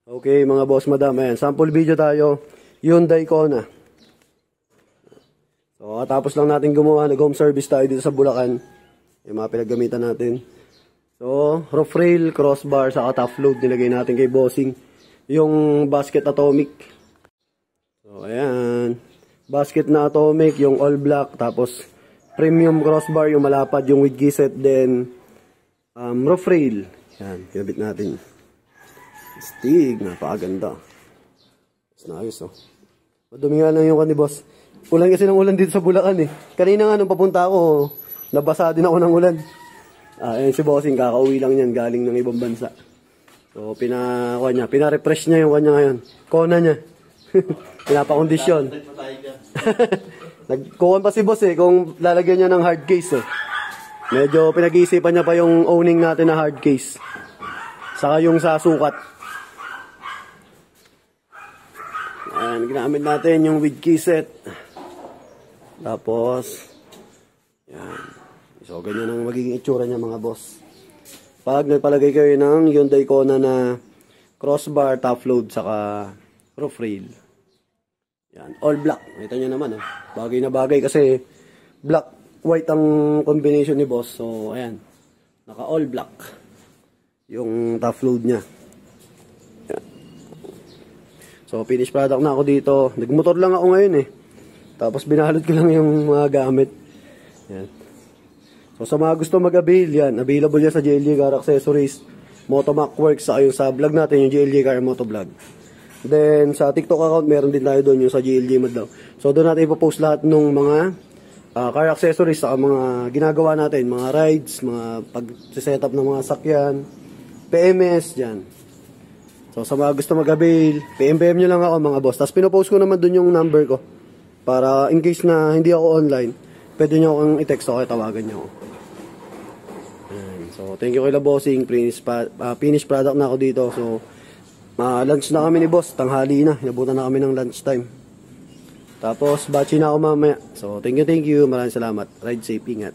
Okay mga boss madam, ayan, sample video tayo, Hyundai Kona. So tapos lang natin gumawa, nag-home service tayo dito sa Bulacan. Yung mga pinaggamitan natin. So roof rail, crossbar, saka top load nilagay natin kay bossing. Yung basket atomic. So ayan, basket na atomic, yung all black, tapos premium crossbar, yung malapad, yung with giset, then roof rail. Yan, kinabit natin. Stig, napakaganda. Mas naayos, oh. Madumi nga lang yung kan ni boss. Ulan kasi ng ulan dito sa Bulacan, eh. Kanina nga nung papunta ako, nabasa din ako ng ulan. Ayan si bossing, kakauwi lang yan, galing ng ibang bansa. So, pina-refresh niya yung kanya ngayon. Kona niya. Pinapakondisyon. Nagkuhan pa si boss, eh, kung lalagyan niya ng hard case, eh. Medyo pinag-iisipan niya pa yung owning natin na hard case. Saka yung sa sukat. Ayan, ginamit natin yung with key set. Tapos, yan. So, ganyan ang magiging itsura niya mga boss. Pag nagpalagay kayo ng Hyundai Kona na crossbar, top load, saka roof rail. Yan, all black. Nakita nyo naman, oh. Bagay na bagay kasi black, white ang combination ni boss. So, ayan. Naka all black. Yung top load niya. So, finished product na ako dito. Nagmotor lang ako ngayon, eh. Tapos, binalot ko lang yung mga gamit. Yan. So, sa mga gusto mag-avail, yan. Available yan sa JLG Car Accessories, Motomac Works, saka yung sa vlog natin, yung JLG Car Motovlog. Then, sa TikTok account, meron din tayo doon, yung sa JLG Madlaw. So, doon natin ipopost lahat ng mga car accessories, saka mga ginagawa natin, mga rides, mga pag-setup ng mga sakyan, PMS, dyan. So, sa mga gusto mag-avail, PM nyo lang ako mga boss. Tapos, pinopost ko naman dun yung number ko. Para, in case na hindi ako online, pwede nyo akong i-text ako, tawagan nyo ako. So, thank you kay La Bossing. Finished product na ako dito. So, lunch na kami ni boss. Tanghali na. Inabutan na kami ng lunch time. Tapos, batching na ako mamaya. So, thank you. Maraming salamat. Ride safe. Ingat.